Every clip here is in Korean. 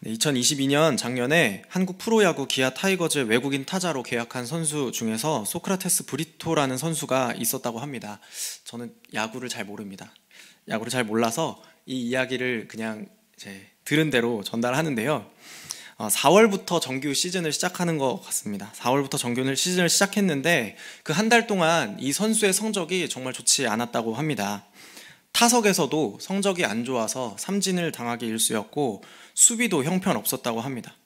네, 2022년 작년에 한국 프로야구 기아 타이거즈 외국인 타자로 계약한 선수 중에서 소크라테스 브리토라는 선수가 있었다고 합니다. 저는 야구를 잘 모릅니다. 야구를 잘 몰라서 이 이야기를 그냥 들은 대로 전달하는데요. 4월부터 정규 시즌을 시작하는 것 같습니다. 4월부터 정규 시즌을 시작했는데 그 한 달 동안 이 선수의 성적이 정말 좋지 않았다고 합니다. 타석에서도 성적이 안 좋아서 삼진을 당하기 일쑤였고 수비도 형편없었다고 합니다.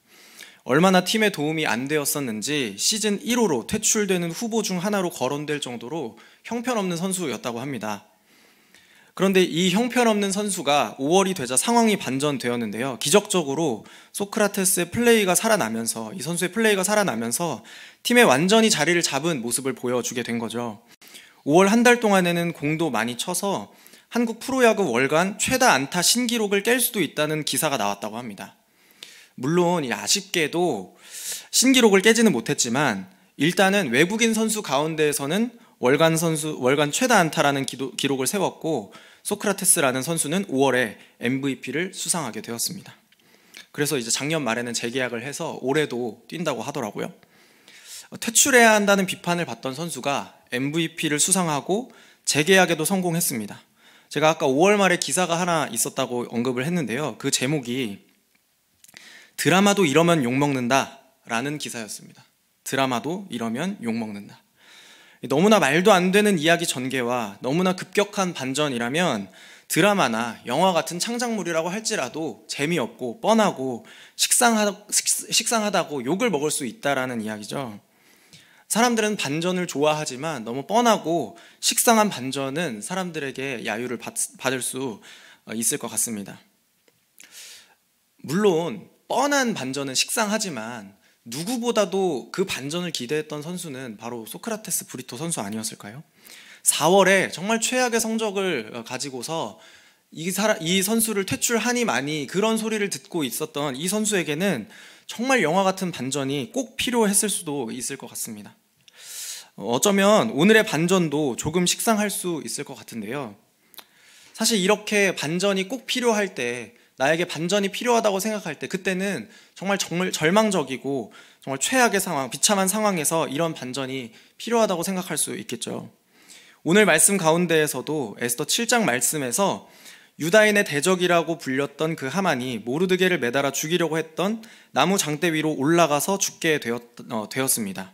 얼마나 팀에 도움이 안 되었었는지 시즌 1호로 퇴출되는 후보 중 하나로 거론될 정도로 형편없는 선수였다고 합니다. 그런데 이 형편없는 선수가 5월이 되자 상황이 반전되었는데요. 기적적으로 소크라테스의 플레이가 살아나면서 이 선수의 플레이가 살아나면서 팀에 완전히 자리를 잡은 모습을 보여주게 된 거죠. 5월 한 달 동안에는 공도 많이 쳐서 한국 프로야구 월간 최다 안타 신기록을 깰 수도 있다는 기사가 나왔다고 합니다. 물론 아쉽게도 신기록을 깨지는 못했지만 일단은 외국인 선수 가운데에서는 월간 최다 안타라는 기록을 세웠고 소크라테스라는 선수는 5월에 MVP를 수상하게 되었습니다. 그래서 이제 작년 말에는 재계약을 해서 올해도 뛴다고 하더라고요. 퇴출해야 한다는 비판을 받던 선수가 MVP를 수상하고 재계약에도 성공했습니다. 제가 아까 5월 말에 기사가 하나 있었다고 언급을 했는데요. 그 제목이 드라마도 이러면 욕먹는다 라는 기사였습니다. 드라마도 이러면 욕먹는다. 너무나 말도 안 되는 이야기 전개와 너무나 급격한 반전이라면 드라마나 영화 같은 창작물이라고 할지라도 재미없고 뻔하고 식상하다고 욕을 먹을 수 있다라는 이야기죠. 사람들은 반전을 좋아하지만 너무 뻔하고 식상한 반전은 사람들에게 야유를 받을 수 있을 것 같습니다. 물론 뻔한 반전은 식상하지만 누구보다도 그 반전을 기대했던 선수는 바로 소크라테스 브리토 선수 아니었을까요? 4월에 정말 최악의 성적을 가지고서 이 선수를 퇴출하니 마니 그런 소리를 듣고 있었던 이 선수에게는 정말 영화 같은 반전이 꼭 필요했을 수도 있을 것 같습니다. 어쩌면 오늘의 반전도 조금 식상할 수 있을 것 같은데요. 사실 이렇게 반전이 꼭 필요할 때, 나에게 반전이 필요하다고 생각할 때 그때는 정말 절망적이고 정말 최악의 상황, 비참한 상황에서 이런 반전이 필요하다고 생각할 수 있겠죠. 오늘 말씀 가운데에서도 에스더 7장 말씀에서 유다인의 대적이라고 불렸던 그 하만이 모르드게를 매달아 죽이려고 했던 나무 장대 위로 올라가서 죽게 되었습니다.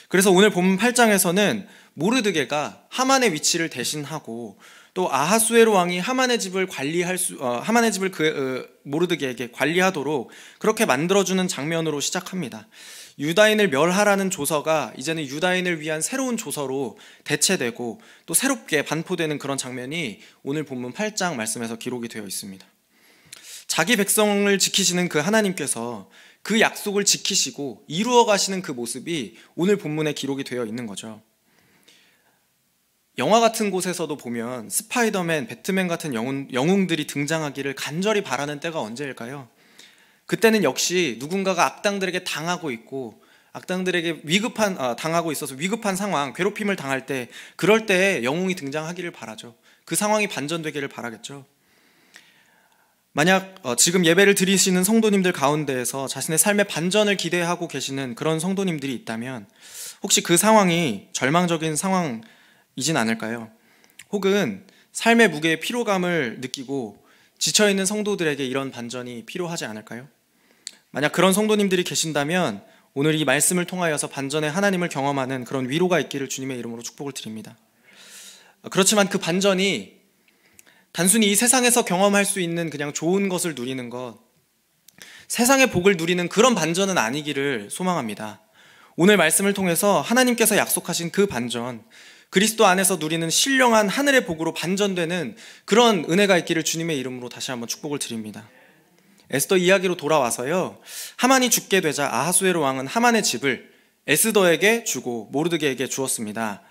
그래서 오늘 본문 8장에서는 모르드게가 하만의 위치를 대신하고 또 아하수에로 왕이 하만의 집을 모르드게에게 관리하도록 그렇게 만들어주는 장면으로 시작합니다. 유다인을 멸하라는 조서가 이제는 유다인을 위한 새로운 조서로 대체되고 또 새롭게 반포되는 그런 장면이 오늘 본문 8장 말씀에서 기록이 되어 있습니다. 자기 백성을 지키시는 그 하나님께서 그 약속을 지키시고 이루어 가시는 그 모습이 오늘 본문에 기록이 되어 있는 거죠. 영화 같은 곳에서도 보면 스파이더맨, 배트맨 같은 영웅들이 등장하기를 간절히 바라는 때가 언제일까요? 그때는 역시 누군가가 악당들에게 당하고 있고 악당들에게 당하고 있어서 위급한 상황, 괴롭힘을 당할 때 그럴 때 영웅이 등장하기를 바라죠. 그 상황이 반전되기를 바라겠죠. 만약 지금 예배를 드리시는 성도님들 가운데에서 자신의 삶의 반전을 기대하고 계시는 그런 성도님들이 있다면 혹시 그 상황이 절망적인 상황이진 않을까요? 혹은 삶의 무게에 피로감을 느끼고 지쳐있는 성도들에게 이런 반전이 필요하지 않을까요? 만약 그런 성도님들이 계신다면 오늘 이 말씀을 통하여서 반전의 하나님을 경험하는 그런 위로가 있기를 주님의 이름으로 축복을 드립니다. 그렇지만 그 반전이 단순히 이 세상에서 경험할 수 있는 그냥 좋은 것을 누리는 것, 세상의 복을 누리는 그런 반전은 아니기를 소망합니다. 오늘 말씀을 통해서 하나님께서 약속하신 그 반전, 그리스도 안에서 누리는 신령한 하늘의 복으로 반전되는 그런 은혜가 있기를 주님의 이름으로 다시 한번 축복을 드립니다. 에스더 이야기로 돌아와서요, 하만이 죽게 되자 아하수에로 왕은 하만의 집을 에스더에게 주고 모르드게에게 주었습니다.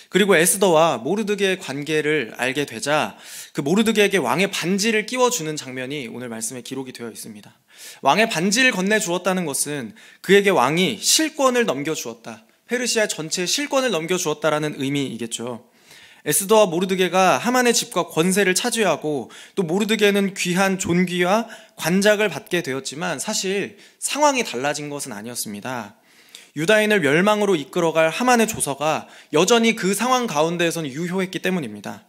그리고 에스더와 모르드게의 관계를 알게 되자 그 모르드게에게 왕의 반지를 끼워주는 장면이 오늘 말씀에 기록이 되어 있습니다. 왕의 반지를 건네주었다는 것은 그에게 왕이 실권을 넘겨주었다, 페르시아 전체의 실권을 넘겨주었다라는 의미이겠죠. 에스더와 모르드게가 하만의 집과 권세를 차지하고 또 모르드게는 귀한 존귀와 관작을 받게 되었지만 사실 상황이 달라진 것은 아니었습니다. 유다인을 멸망으로 이끌어갈 하만의 조서가 여전히 그 상황 가운데에서는 유효했기 때문입니다.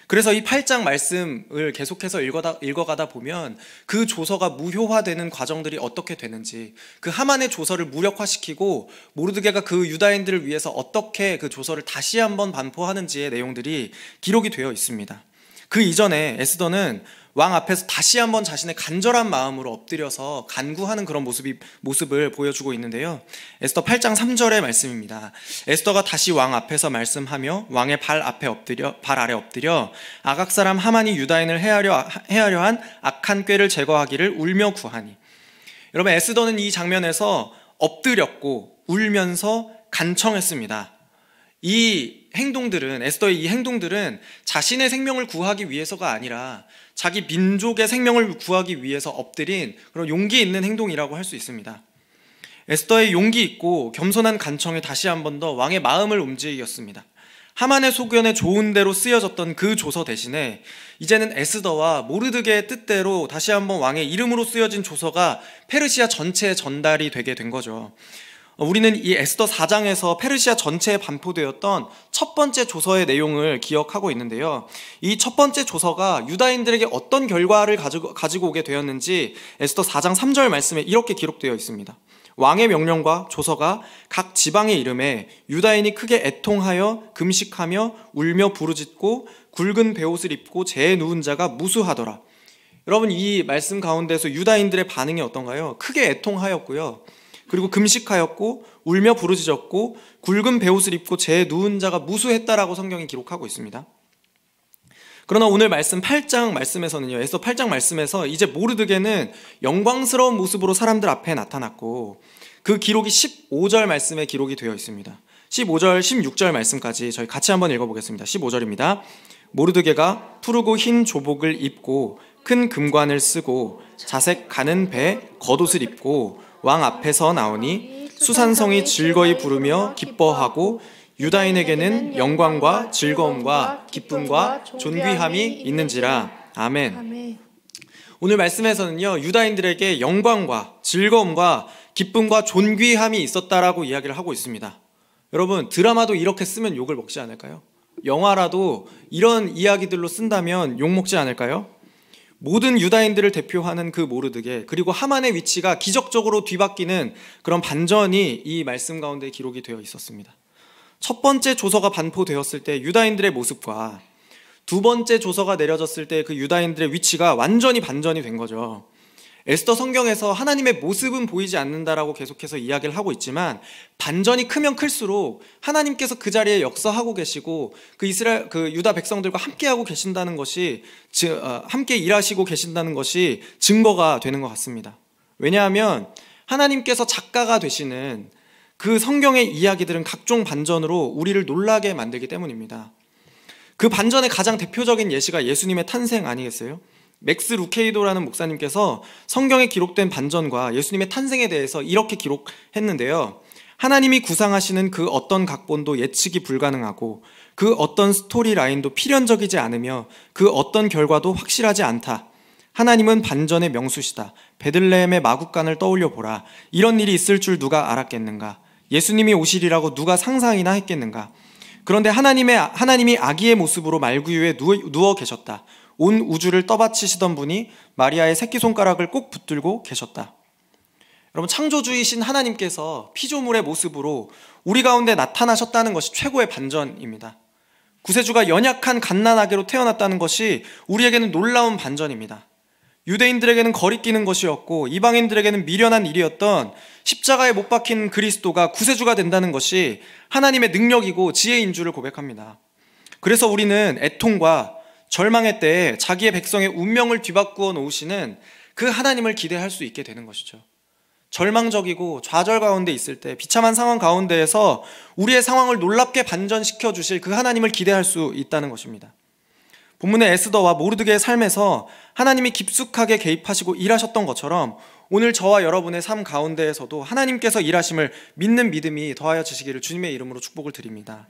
그래서 이 8장 말씀을 계속해서 읽어가다 보면 그 조서가 무효화되는 과정들이 어떻게 되는지, 그 하만의 조서를 무력화시키고 모르드게가 그 유다인들을 위해서 어떻게 그 조서를 다시 한번 반포하는지의 내용들이 기록이 되어 있습니다. 그 이전에 에스더는 왕 앞에서 다시 한번 자신의 간절한 마음으로 엎드려서 간구하는 그런 모습을 보여주고 있는데요. 에스더 8장 3절의 말씀입니다. 에스더가 다시 왕 앞에서 말씀하며 왕의 발 아래 엎드려 아각 사람 하만이 유다인을 해하려 한 악한 꾀를 제거하기를 울며 구하니. 여러분, 에스더는 이 장면에서 엎드렸고 울면서 간청했습니다. 에스더의 이 행동들은 자신의 생명을 구하기 위해서가 아니라 자기 민족의 생명을 구하기 위해서 엎드린 그런 용기 있는 행동이라고 할 수 있습니다. 에스더의 용기 있고 겸손한 간청이 다시 한 번 더 왕의 마음을 움직였습니다. 하만의 소견에 좋은 대로 쓰여졌던 그 조서 대신에 이제는 에스더와 모르드게의 뜻대로 다시 한번 왕의 이름으로 쓰여진 조서가 페르시아 전체에 전달이 되게 된 거죠. 우리는 이 에스더 4장에서 페르시아 전체에 반포되었던 첫 번째 조서의 내용을 기억하고 있는데요. 이 첫 번째 조서가 유다인들에게 어떤 결과를 가지고 오게 되었는지 에스더 4장 3절 말씀에 이렇게 기록되어 있습니다. 왕의 명령과 조서가 각 지방의 이름에 유다인이 크게 애통하여 금식하며 울며 부르짖고 굵은 베옷을 입고 재에 누운 자가 무수하더라. 여러분, 이 말씀 가운데서 유다인들의 반응이 어떤가요? 크게 애통하였고요. 그리고 금식하였고 울며 부르짖었고 굵은 베옷을 입고 재에 누운 자가 무수했다라고 성경이 기록하고 있습니다. 그러나 오늘 말씀 8장 말씀에서는요, 에스더 8장 말씀에서 이제 모르드게는 영광스러운 모습으로 사람들 앞에 나타났고 그 기록이 15절 말씀에 기록이 되어 있습니다. 15절, 16절 말씀까지 저희 같이 한번 읽어보겠습니다. 15절입니다. 모르드게가 푸르고 흰 조복을 입고 큰 금관을 쓰고 자색 가는 배 겉옷을 입고 왕 앞에서 나오니 수산성이 즐거이 부르며 기뻐하고 유다인에게는 영광과 즐거움과 기쁨과 존귀함이 있는지라. 아멘. 오늘 말씀에서는요, 유다인들에게 영광과 즐거움과 기쁨과 존귀함이 있었다라고 이야기를 하고 있습니다. 여러분, 드라마도 이렇게 쓰면 욕을 먹지 않을까요? 영화라도 이런 이야기들로 쓴다면 욕 먹지 않을까요? 모든 유다인들을 대표하는 그 모르드게, 그리고 하만의 위치가 기적적으로 뒤바뀌는 그런 반전이 이 말씀 가운데 기록이 되어 있었습니다. 첫 번째 조서가 반포되었을 때 유다인들의 모습과 두 번째 조서가 내려졌을 때 그 유다인들의 위치가 완전히 반전이 된 거죠. 에스더 성경에서 하나님의 모습은 보이지 않는다라고 계속해서 이야기를 하고 있지만 반전이 크면 클수록 하나님께서 그 자리에 역사하고 계시고 그 유다 백성들과 함께하고 계신다는 것이, 함께 일하시고 계신다는 것이 증거가 되는 것 같습니다. 왜냐하면 하나님께서 작가가 되시는 그 성경의 이야기들은 각종 반전으로 우리를 놀라게 만들기 때문입니다. 그 반전의 가장 대표적인 예시가 예수님의 탄생 아니겠어요? 맥스 루케이도라는 목사님께서 성경에 기록된 반전과 예수님의 탄생에 대해서 이렇게 기록했는데요. 하나님이 구상하시는 그 어떤 각본도 예측이 불가능하고 그 어떤 스토리 라인도 필연적이지 않으며 그 어떤 결과도 확실하지 않다. 하나님은 반전의 명수시다. 베들레헴의 마국간을 떠올려 보라. 이런 일이 있을 줄 누가 알았겠는가? 예수님이 오시리라고 누가 상상이나 했겠는가? 그런데 하나님이 아기의 모습으로 말구유에 누워 계셨다. 온 우주를 떠받치시던 분이 마리아의 새끼손가락을 꼭 붙들고 계셨다. 여러분, 창조주이신 하나님께서 피조물의 모습으로 우리 가운데 나타나셨다는 것이 최고의 반전입니다. 구세주가 연약한 갓난아기로 태어났다는 것이 우리에게는 놀라운 반전입니다. 유대인들에게는 거리끼는 것이었고 이방인들에게는 미련한 일이었던 십자가에 못 박힌 그리스도가 구세주가 된다는 것이 하나님의 능력이고 지혜인 줄을 고백합니다. 그래서 우리는 애통과 절망의 때에 자기의 백성의 운명을 뒤바꾸어 놓으시는 그 하나님을 기대할 수 있게 되는 것이죠. 절망적이고 좌절 가운데 있을 때, 비참한 상황 가운데에서 우리의 상황을 놀랍게 반전시켜 주실 그 하나님을 기대할 수 있다는 것입니다. 본문의 에스더와 모르드게의 삶에서 하나님이 깊숙하게 개입하시고 일하셨던 것처럼 오늘 저와 여러분의 삶 가운데에서도 하나님께서 일하심을 믿는 믿음이 더하여 지시기를 주님의 이름으로 축복을 드립니다.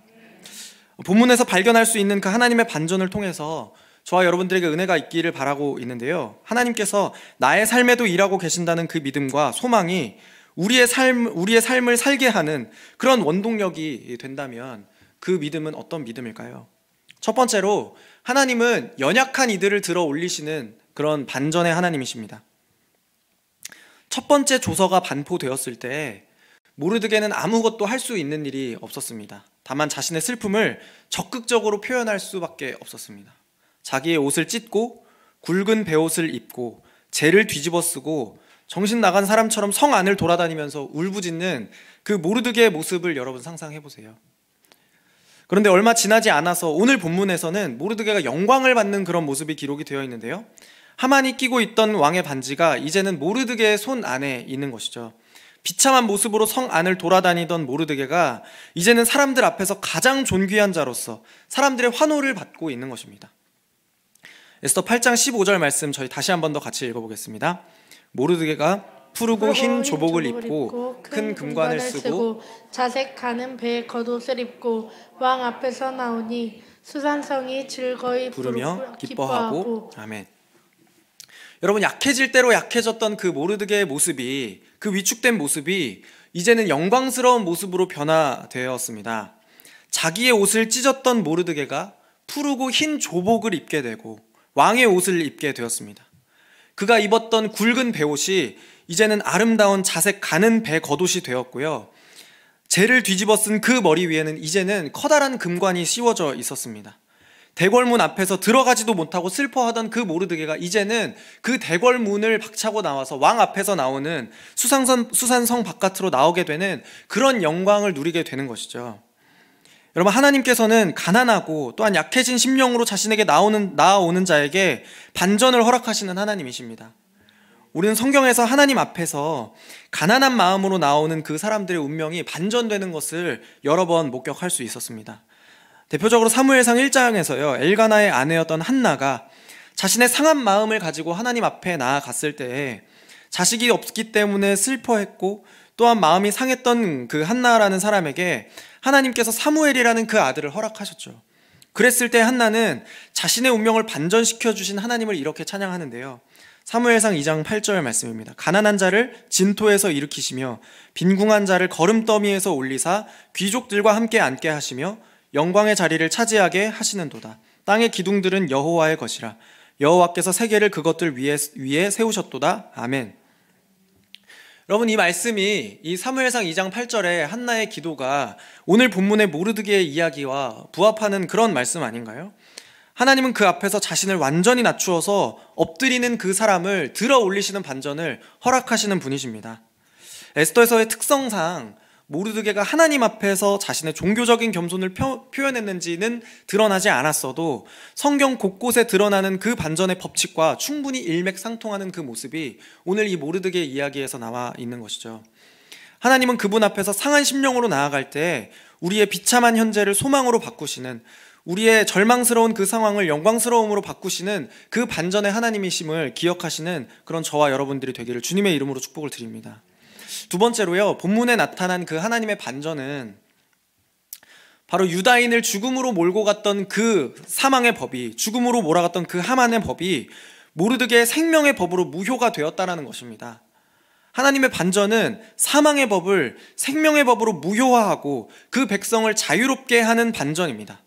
본문에서 발견할 수 있는 그 하나님의 반전을 통해서 저와 여러분들에게 은혜가 있기를 바라고 있는데요. 하나님께서 나의 삶에도 일하고 계신다는 그 믿음과 소망이 우리의 삶을 살게 하는 그런 원동력이 된다면 그 믿음은 어떤 믿음일까요? 첫 번째로 하나님은 연약한 이들을 들어 올리시는 그런 반전의 하나님이십니다. 첫 번째 조서가 반포되었을 때 모르드게는 아무것도 할 수 있는 일이 없었습니다. 다만 자신의 슬픔을 적극적으로 표현할 수밖에 없었습니다. 자기의 옷을 찢고 굵은 베옷을 입고 재를 뒤집어 쓰고 정신 나간 사람처럼 성 안을 돌아다니면서 울부짖는 그 모르드게의 모습을 여러분 상상해 보세요. 그런데 얼마 지나지 않아서 오늘 본문에서는 모르드게가 영광을 받는 그런 모습이 기록이 되어 있는데요. 하만이 끼고 있던 왕의 반지가 이제는 모르드게의 손 안에 있는 것이죠. 비참한 모습으로 성 안을 돌아다니던 모르드게가 이제는 사람들 앞에서 가장 존귀한 자로서 사람들의 환호를 받고 있는 것입니다. 에스더 8장 15절 말씀 저희 다시 한 번 더 같이 읽어보겠습니다. 모르드게가 푸르고 흰 조복을 입고 큰 금관을 쓰고 자색 가는 배에 겉옷을 입고 왕 앞에서 나오니 수산성이 즐거이 부르며 기뻐하고. 아멘. 여러분, 약해질 대로 약해졌던 그 모르드게의 모습이, 그 위축된 모습이 이제는 영광스러운 모습으로 변화되었습니다. 자기의 옷을 찢었던 모르드게가 푸르고 흰 조복을 입게 되고 왕의 옷을 입게 되었습니다. 그가 입었던 굵은 베옷이 이제는 아름다운 자색 가는 배 겉옷이 되었고요. 재를 뒤집어 쓴 그 머리 위에는 이제는 커다란 금관이 씌워져 있었습니다. 대궐문 앞에서 들어가지도 못하고 슬퍼하던 그 모르드게가 이제는 그 대궐문을 박차고 나와서 왕 앞에서 나오는 수산성 바깥으로 나오게 되는 그런 영광을 누리게 되는 것이죠. 여러분, 하나님께서는 가난하고 또한 약해진 심령으로 자신에게 나아오는 자에게 반전을 허락하시는 하나님이십니다. 우리는 성경에서 하나님 앞에서 가난한 마음으로 나오는 그 사람들의 운명이 반전되는 것을 여러 번 목격할 수 있었습니다. 대표적으로 사무엘상 1장에서요, 엘가나의 아내였던 한나가 자신의 상한 마음을 가지고 하나님 앞에 나아갔을 때에 자식이 없기 때문에 슬퍼했고 또한 마음이 상했던 그 한나라는 사람에게 하나님께서 사무엘이라는 그 아들을 허락하셨죠. 그랬을 때 한나는 자신의 운명을 반전시켜 주신 하나님을 이렇게 찬양하는데요. 사무엘상 2장 8절 말씀입니다. 가난한 자를 진토에서 일으키시며 빈궁한 자를 거름더미에서 올리사 귀족들과 함께 앉게 하시며 영광의 자리를 차지하게 하시는도다. 땅의 기둥들은 여호와의 것이라. 여호와께서 세계를 그것들 위에 세우셨도다. 아멘. 여러분, 이 말씀이, 이 사무엘상 2장 8절의 한나의 기도가 오늘 본문의 모르드게의 이야기와 부합하는 그런 말씀 아닌가요? 하나님은 그 앞에서 자신을 완전히 낮추어서 엎드리는 그 사람을 들어 올리시는 반전을 허락하시는 분이십니다. 에스더에서의 특성상 모르드게가 하나님 앞에서 자신의 종교적인 겸손을 표현했는지는 드러나지 않았어도 성경 곳곳에 드러나는 그 반전의 법칙과 충분히 일맥상통하는 그 모습이 오늘 이 모르드게 이야기에서 나와 있는 것이죠. 하나님은 그분 앞에서 상한 심령으로 나아갈 때 우리의 비참한 현재를 소망으로 바꾸시는, 우리의 절망스러운 그 상황을 영광스러움으로 바꾸시는 그 반전의 하나님이심을 기억하시는 그런 저와 여러분들이 되기를 주님의 이름으로 축복을 드립니다. 두 번째로요, 본문에 나타난 그 하나님의 반전은 바로 유다인을 죽음으로 몰고 갔던 그 사망의 법이, 죽음으로 몰아갔던 그 하만의 법이 모르드게의 생명의 법으로 무효가 되었다는 것입니다. 하나님의 반전은 사망의 법을 생명의 법으로 무효화하고 그 백성을 자유롭게 하는 반전입니다.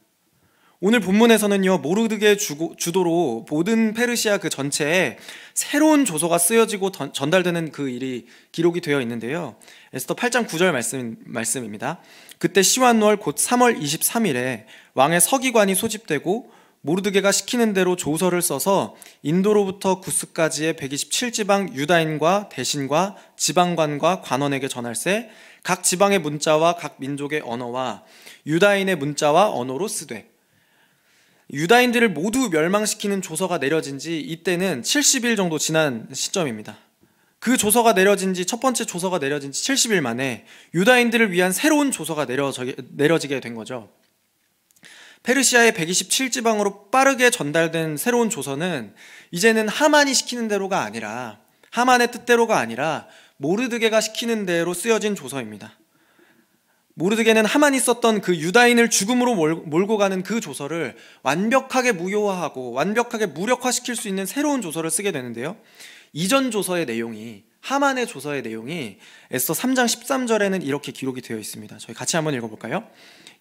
오늘 본문에서는요, 모르드게의 주도로 모든 페르시아 그 전체에 새로운 조서가 쓰여지고 전달되는 그 일이 기록이 되어 있는데요. 에스더 8장 9절 말씀입니다. 그때 시완월 곧 3월 23일에 왕의 서기관이 소집되고 모르드게가 시키는 대로 조서를 써서 인도로부터 구스까지의 127지방 유다인과 대신과 지방관과 관원에게 전할세 각 지방의 문자와 각 민족의 언어와 유다인의 문자와 언어로 쓰되, 유다인들을 모두 멸망시키는 조서가 내려진 지 이때는 70일 정도 지난 시점입니다. 그 조서가 내려진 지, 첫 번째 조서가 내려진 지 70일 만에 유다인들을 위한 새로운 조서가 내려지게 된 거죠. 페르시아의 127지방으로 빠르게 전달된 새로운 조서는 이제는 하만이 시키는 대로가 아니라, 하만의 뜻대로가 아니라 모르드게가 시키는 대로 쓰여진 조서입니다. 모르드게는 하만이 썼던 그 유다인을 죽음으로 몰고 가는 그 조서를 완벽하게 무효화하고 완벽하게 무력화시킬 수 있는 새로운 조서를 쓰게 되는데요. 이전 조서의 내용이, 하만의 조서의 내용이 에스더 3장 13절에는 이렇게 기록이 되어 있습니다. 저희 같이 한번 읽어볼까요?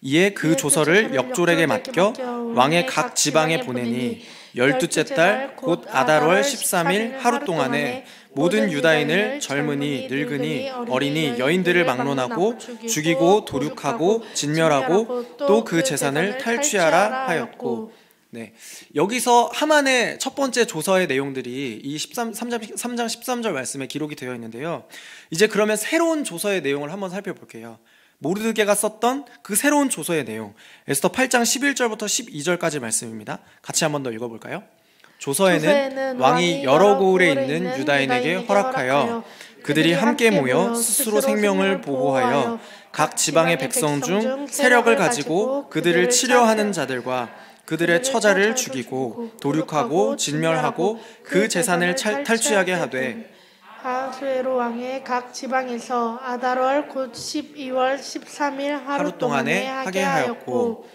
이에 그 조서를 역졸에게 맡겨 왕의 각 지방에 보내니 12째 달 곧 아달월 13일 하루 동안에 모든 유다인을 젊은이, 늙은이, 어린이, 여인들을 막론하고 죽이고 도륙하고 진멸하고 또 그 재산을 탈취하라 하였고. 네, 여기서 하만의 첫 번째 조서의 내용들이 이 3장 13절 말씀에 기록이 되어 있는데요. 이제 그러면 새로운 조서의 내용을 한번 살펴볼게요. 모르드게가 썼던 그 새로운 조서의 내용, 에스더 8장 11절부터 12절까지 말씀입니다. 같이 한번 더 읽어볼까요? 조서에는 왕이 여러 고을에 있는 유다인에게 허락하여 그들이 함께 모여 스스로 생명을 보호하여 각 지방의 백성 중 세력을 가지고 그들을 치려하는 자들과 그들의 처자를 죽이고 도륙하고 진멸하고 그 재산을 탈취하게 하되, 아하수에로 왕의 각 지방에서 아달월 곧 12월 13일 하루 동안에 하게 하였고.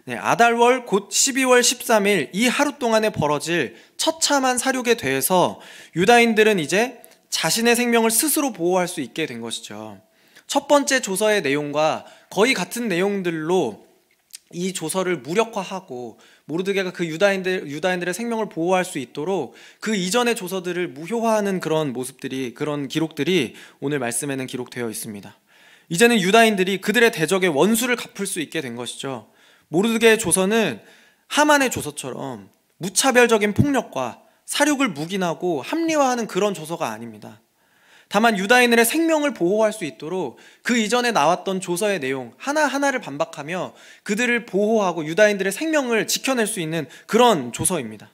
네, 아달월 곧 12월 13일 이 하루 동안에 벌어질 처참한 사륙에 대해서 유다인들은 이제 자신의 생명을 스스로 보호할 수 있게 된 것이죠. 첫 번째 조서의 내용과 거의 같은 내용들로 이 조서를 무력화하고 모르드게가 그 유다인들의 생명을 보호할 수 있도록 그 이전의 조서들을 무효화하는 그런 모습들이, 그런 기록들이 오늘 말씀에는 기록되어 있습니다. 이제는 유다인들이 그들의 대적의 원수를 갚을 수 있게 된 것이죠. 모르드게의 조서는 하만의 조서처럼 무차별적인 폭력과 사륙을 묵인하고 합리화하는 그런 조서가 아닙니다. 다만 유다인들의 생명을 보호할 수 있도록 그 이전에 나왔던 조서의 내용 하나하나를 반박하며 그들을 보호하고 유다인들의 생명을 지켜낼 수 있는 그런 조서입니다.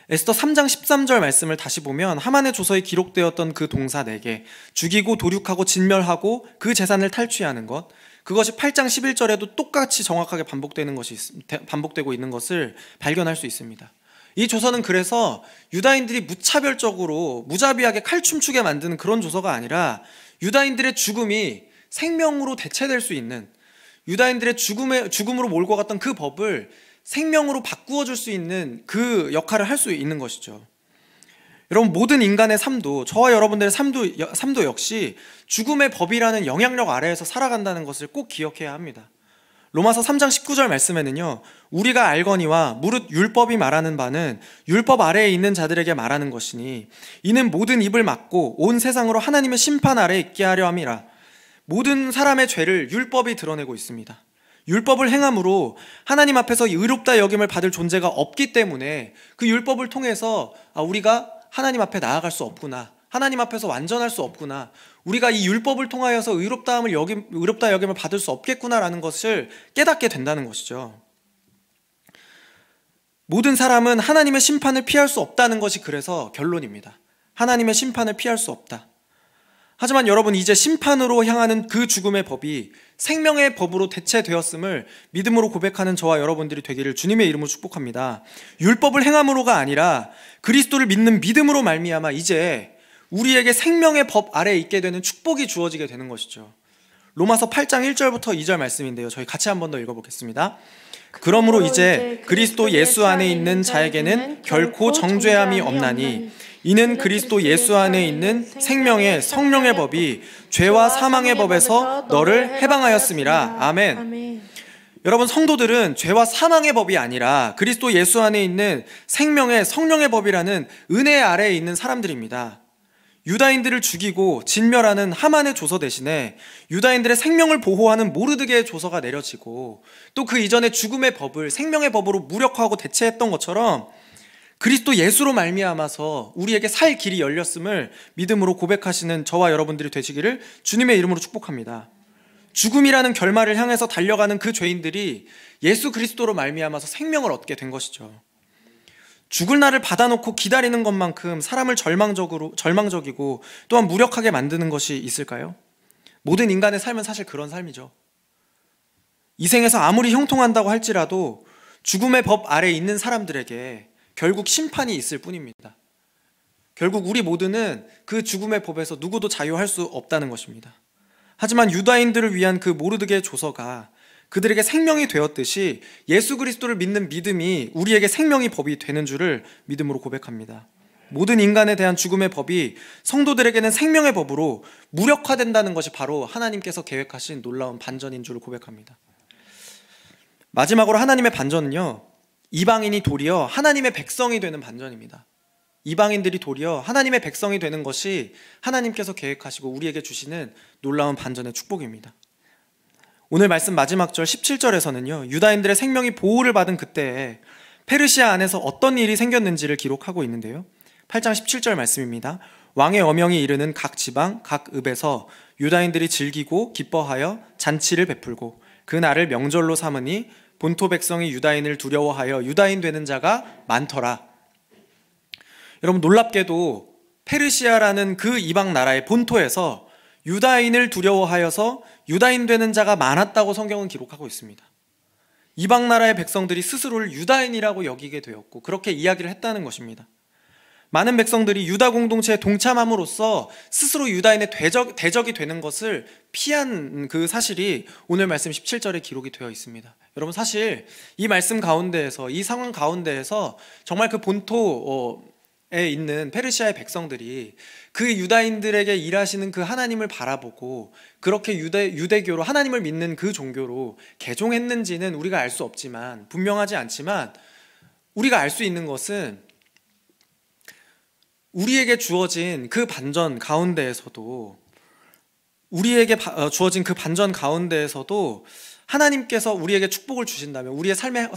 에스더 3장 13절 말씀을 다시 보면 하만의 조서에 기록되었던 그 동사 4개, 죽이고 도륙하고 진멸하고 그 재산을 탈취하는 것, 그것이 8장 11절에도 똑같이 정확하게 반복되고 있는 것을 발견할 수 있습니다. 이 조서는 그래서 유다인들이 무차별적으로 무자비하게 칼춤추게 만드는 그런 조서가 아니라 유다인들의 죽음이 생명으로 대체될 수 있는, 유다인들의 죽음으로 몰고 갔던 그 법을 생명으로 바꾸어 줄 수 있는 그 역할을 할 수 있는 것이죠. 여러분, 모든 인간의 삶도, 저와 여러분들의 삶도 역시 죽음의 법이라는 영향력 아래에서 살아간다는 것을 꼭 기억해야 합니다. 로마서 3장 19절 말씀에는요, 우리가 알거니와 무릇 율법이 말하는 바는 율법 아래에 있는 자들에게 말하는 것이니 이는 모든 입을 막고 온 세상으로 하나님의 심판 아래에 있게 하려 함이라. 모든 사람의 죄를 율법이 드러내고 있습니다. 율법을 행함으로 하나님 앞에서 의롭다 여김을 받을 존재가 없기 때문에 그 율법을 통해서 우리가 하나님 앞에 나아갈 수 없구나, 하나님 앞에서 완전할 수 없구나, 우리가 이 율법을 통하여서 의롭다 여김을 받을 수 없겠구나라는 것을 깨닫게 된다는 것이죠. 모든 사람은 하나님의 심판을 피할 수 없다는 것이 그래서 결론입니다. 하나님의 심판을 피할 수 없다. 하지만 여러분, 이제 심판으로 향하는 그 죽음의 법이 생명의 법으로 대체되었음을 믿음으로 고백하는 저와 여러분들이 되기를 주님의 이름으로 축복합니다. 율법을 행함으로가 아니라 그리스도를 믿는 믿음으로 말미암아 이제 우리에게 생명의 법 아래에 있게 되는 축복이 주어지게 되는 것이죠. 로마서 8장 1절부터 2절 말씀인데요, 저희 같이 한 번 더 읽어보겠습니다. 그러므로 이제 그리스도 예수 안에 있는 자에게는 결코 정죄함이 없나니 이는 그리스도 예수 안에 있는 생명의 성령의 법이 죄와 사망의 법에서 너를 해방하였음이라. 아멘. 여러분, 성도들은 죄와 사망의 법이 아니라 그리스도 예수 안에 있는 생명의 성령의 법이라는 은혜 아래에 있는 사람들입니다. 유다인들을 죽이고 진멸하는 하만의 조서 대신에 유다인들의 생명을 보호하는 모르드게의 조서가 내려지고, 또 그 이전에 죽음의 법을 생명의 법으로 무력화하고 대체했던 것처럼 그리스도 예수로 말미암아서 우리에게 살 길이 열렸음을 믿음으로 고백하시는 저와 여러분들이 되시기를 주님의 이름으로 축복합니다. 죽음이라는 결말을 향해서 달려가는 그 죄인들이 예수 그리스도로 말미암아서 생명을 얻게 된 것이죠. 죽을 날을 받아놓고 기다리는 것만큼 사람을 절망적이고 또한 무력하게 만드는 것이 있을까요? 모든 인간의 삶은 사실 그런 삶이죠. 이 생에서 아무리 형통한다고 할지라도 죽음의 법 아래에 있는 사람들에게 결국 심판이 있을 뿐입니다. 결국 우리 모두는 그 죽음의 법에서 누구도 자유할 수 없다는 것입니다. 하지만 유다인들을 위한 그 모르드게의 조서가 그들에게 생명이 되었듯이 예수 그리스도를 믿는 믿음이 우리에게 생명의 법이 되는 줄을 믿음으로 고백합니다. 모든 인간에 대한 죽음의 법이 성도들에게는 생명의 법으로 무력화된다는 것이 바로 하나님께서 계획하신 놀라운 반전인 줄을 고백합니다. 마지막으로 하나님의 반전은요, 이방인이 도리어 하나님의 백성이 되는 반전입니다. 이방인들이 도리어 하나님의 백성이 되는 것이 하나님께서 계획하시고 우리에게 주시는 놀라운 반전의 축복입니다. 오늘 말씀 마지막 절 17절에서는요, 유다인들의 생명이 보호를 받은 그때에 페르시아 안에서 어떤 일이 생겼는지를 기록하고 있는데요, 8장 17절 말씀입니다. 왕의 어명이 이르는 각 지방 각 읍에서 유다인들이 즐기고 기뻐하여 잔치를 베풀고 그 날을 명절로 삼으니 본토 백성이 유다인을 두려워하여 유다인 되는 자가 많더라. 여러분, 놀랍게도 페르시아라는 그 이방 나라의 본토에서 유다인을 두려워하여서 유다인 되는 자가 많았다고 성경은 기록하고 있습니다. 이방 나라의 백성들이 스스로를 유다인이라고 여기게 되었고 그렇게 이야기를 했다는 것입니다. 많은 백성들이 유다 공동체에 동참함으로써 스스로 유다인의 대적이 되는 것을 피한 그 사실이 오늘 말씀 17절에 기록이 되어 있습니다. 여러분, 사실 이 말씀 가운데에서, 이 상황 가운데에서 정말 그 본토에 있는 페르시아의 백성들이 그 유다인들에게 일하시는 그 하나님을 바라보고 그렇게 유대교로 하나님을 믿는 그 종교로 개종했는지는 우리가 알 수 없지만, 분명하지 않지만 우리가 알 수 있는 것은 우리에게 주어진 그 반전 가운데에서도 하나님께서 우리에게 축복을 주신다면, 우리의 삶에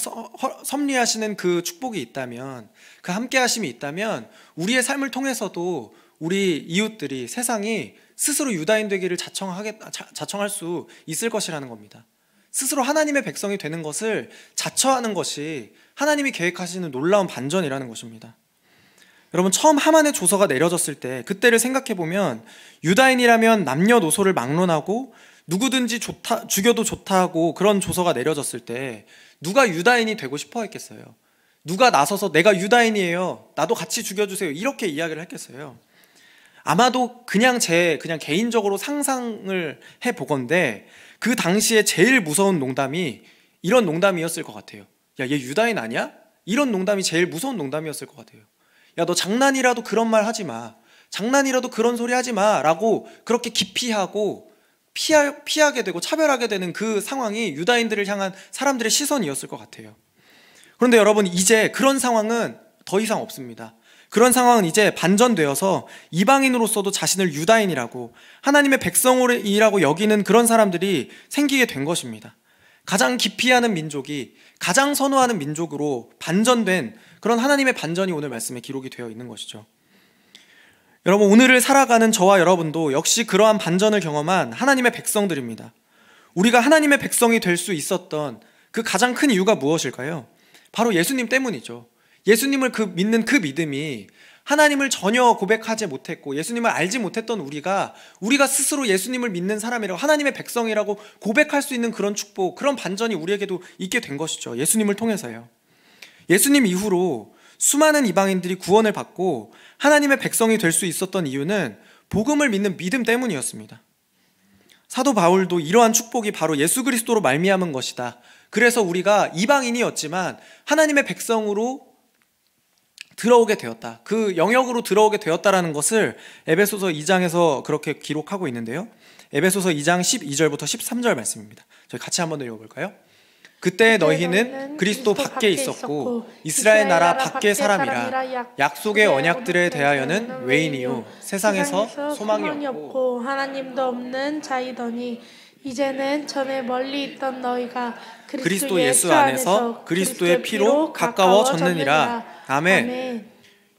섭리하시는 그 축복이 있다면, 그 함께 하심이 있다면 우리의 삶을 통해서도 우리 이웃들이, 세상이 스스로 유다인 되기를 자청할 수 있을 것이라는 겁니다. 스스로 하나님의 백성이 되는 것을 자처하는 것이 하나님이 계획하시는 놀라운 반전이라는 것입니다. 여러분, 처음 하만의 조서가 내려졌을 때 그때를 생각해보면 유다인이라면 남녀노소를 막론하고 누구든지 죽여도 좋다 하고 그런 조서가 내려졌을 때 누가 유다인이 되고 싶어 했겠어요? 누가 나서서 내가 유다인이에요, 나도 같이 죽여주세요, 이렇게 이야기를 했겠어요? 아마도 그냥 개인적으로 상상을 해보건대 그 당시에 제일 무서운 농담이 이런 농담이었을 것 같아요. 야, 얘 유다인 아니야? 이런 농담이 제일 무서운 농담이었을 것 같아요. 야, 너 장난이라도 그런 말 하지 마, 장난이라도 그런 소리 하지 마 라고 그렇게 기피하고 피하게 되고 차별하게 되는 그 상황이 유다인들을 향한 사람들의 시선이었을 것 같아요. 그런데 여러분, 이제 그런 상황은 더 이상 없습니다. 그런 상황은 이제 반전되어서 이방인으로서도 자신을 유다인이라고, 하나님의 백성이라고 여기는 그런 사람들이 생기게 된 것입니다. 가장 기피하는 민족이 가장 선호하는 민족으로 반전된 그런 하나님의 반전이 오늘 말씀에 기록이 되어 있는 것이죠. 여러분, 오늘을 살아가는 저와 여러분도 역시 그러한 반전을 경험한 하나님의 백성들입니다. 우리가 하나님의 백성이 될 수 있었던 그 가장 큰 이유가 무엇일까요? 바로 예수님 때문이죠. 예수님을 믿는 그 믿음이, 하나님을 전혀 고백하지 못했고 예수님을 알지 못했던 우리가 스스로 예수님을 믿는 사람이라고, 하나님의 백성이라고 고백할 수 있는 그런 축복, 그런 반전이 우리에게도 있게 된 것이죠. 예수님을 통해서요. 예수님 이후로 수많은 이방인들이 구원을 받고 하나님의 백성이 될 수 있었던 이유는 복음을 믿는 믿음 때문이었습니다. 사도 바울도 이러한 축복이 바로 예수 그리스도로 말미암은 것이다, 그래서 우리가 이방인이었지만 하나님의 백성으로 들어오게 되었다, 그 영역으로 들어오게 되었다라는 것을 에베소서 2장에서 그렇게 기록하고 있는데요, 에베소서 2장 12절부터 13절 말씀입니다. 저희 같이 한번 읽어볼까요? 그때 너희는 그리스도 밖에 있었고 이스라엘 나라 밖의 사람이라, 약속의 언약들에 대하여는 외인이요 세상에서 소망이 없고 하나님도 없는 자이더니, 이제는 전에 멀리 있던 너희가 그리스도 예수 안에서 그리스도의 피로 가까워졌느니라. 아멘.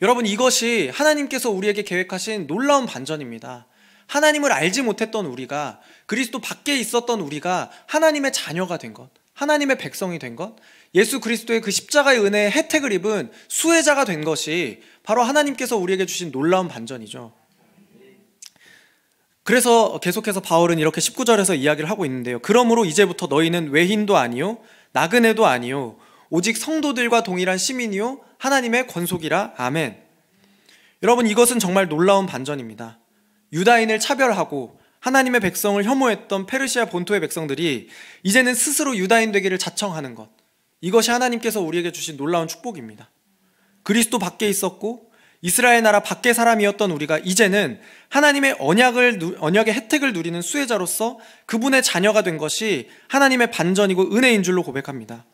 여러분, 이것이 하나님께서 우리에게 계획하신 놀라운 반전입니다. 하나님을 알지 못했던 우리가, 그리스도 밖에 있었던 우리가 하나님의 자녀가 된 것, 하나님의 백성이 된 것, 예수 그리스도의 그 십자가의 은혜의 혜택을 입은 수혜자가 된 것이 바로 하나님께서 우리에게 주신 놀라운 반전이죠. 그래서 계속해서 바울은 이렇게 19절에서 이야기를 하고 있는데요, 그러므로 이제부터 너희는 외인도 아니요 나그네도 아니요 오직 성도들과 동일한 시민이요 하나님의 권속이라. 아멘. 여러분, 이것은 정말 놀라운 반전입니다. 유다인을 차별하고 하나님의 백성을 혐오했던 페르시아 본토의 백성들이 이제는 스스로 유다인 되기를 자청하는 것, 이것이 하나님께서 우리에게 주신 놀라운 축복입니다. 그리스도 밖에 있었고 이스라엘 나라 밖의 사람이었던 우리가 이제는 하나님의 언약의 혜택을 누리는 수혜자로서 그분의 자녀가 된 것이 하나님의 반전이고 은혜인 줄로 고백합니다.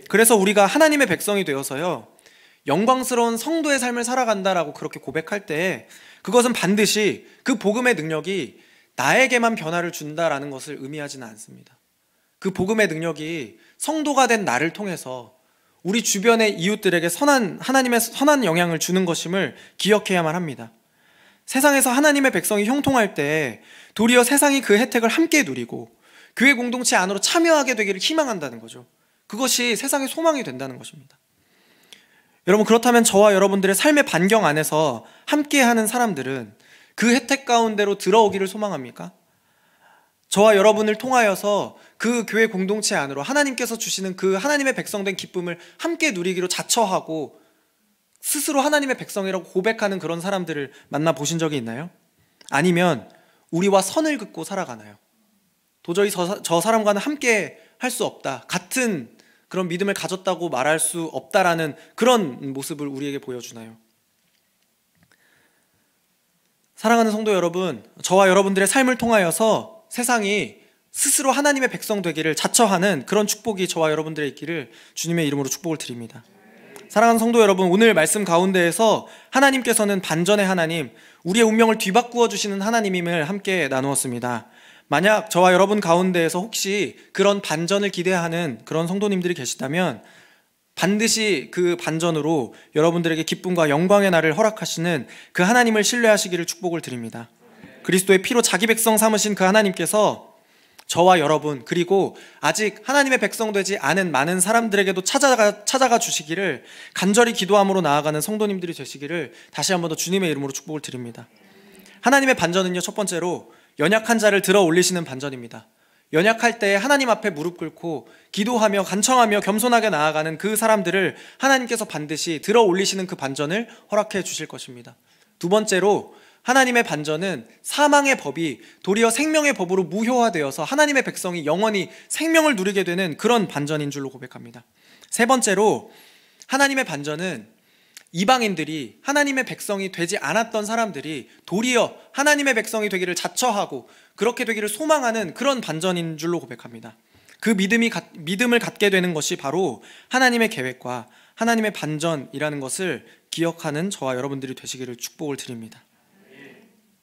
그래서 우리가 하나님의 백성이 되어서요, 영광스러운 성도의 삶을 살아간다라고 그렇게 고백할 때 그것은 반드시 그 복음의 능력이 나에게만 변화를 준다라는 것을 의미하지는 않습니다. 그 복음의 능력이 성도가 된 나를 통해서 우리 주변의 이웃들에게 하나님의 선한 영향을 주는 것임을 기억해야만 합니다. 세상에서 하나님의 백성이 형통할 때 도리어 세상이 그 혜택을 함께 누리고 교회 공동체 안으로 참여하게 되기를 희망한다는 거죠. 그것이 세상의 소망이 된다는 것입니다. 여러분, 그렇다면 저와 여러분들의 삶의 반경 안에서 함께하는 사람들은 그 혜택 가운데로 들어오기를 소망합니까? 저와 여러분을 통하여서 그 교회 공동체 안으로 하나님께서 주시는 그 하나님의 백성된 기쁨을 함께 누리기로 자처하고 스스로 하나님의 백성이라고 고백하는 그런 사람들을 만나보신 적이 있나요? 아니면 우리와 선을 긋고 살아가나요? 도저히 저 사람과는 함께 할 수 없다, 같은 그런 믿음을 가졌다고 말할 수 없다라는 그런 모습을 우리에게 보여주나요? 사랑하는 성도 여러분, 저와 여러분들의 삶을 통하여서 세상이 스스로 하나님의 백성 되기를 자처하는 그런 축복이 저와 여러분들의 있기를 주님의 이름으로 축복을 드립니다. 사랑하는 성도 여러분, 오늘 말씀 가운데에서 하나님께서는 반전의 하나님, 우리의 운명을 뒤바꾸어 주시는 하나님임을 함께 나누었습니다. 만약 저와 여러분 가운데에서 혹시 그런 반전을 기대하는 그런 성도님들이 계시다면 반드시 그 반전으로 여러분들에게 기쁨과 영광의 날을 허락하시는 그 하나님을 신뢰하시기를 축복을 드립니다. 그리스도의 피로 자기 백성 삼으신 그 하나님께서 저와 여러분, 그리고 아직 하나님의 백성 되지 않은 많은 사람들에게도 찾아가 주시기를 간절히 기도함으로 나아가는 성도님들이 되시기를 다시 한 번 더 주님의 이름으로 축복을 드립니다. 하나님의 반전은요, 첫 번째로 연약한 자를 들어 올리시는 반전입니다. 연약할 때 하나님 앞에 무릎 꿇고 기도하며 간청하며 겸손하게 나아가는 그 사람들을 하나님께서 반드시 들어 올리시는 그 반전을 허락해 주실 것입니다. 두 번째로 하나님의 반전은 사망의 법이 도리어 생명의 법으로 무효화되어서 하나님의 백성이 영원히 생명을 누리게 되는 그런 반전인 줄로 고백합니다. 세 번째로 하나님의 반전은 이방인들이 하나님의 백성이 되지 않았던 사람들이 도리어 하나님의 백성이 되기를 자처하고 그렇게 되기를 소망하는 그런 반전인 줄로 고백합니다. 그 믿음을 갖게 되는 것이 바로 하나님의 계획과 하나님의 반전이라는 것을 기억하는 저와 여러분들이 되시기를 축복을 드립니다.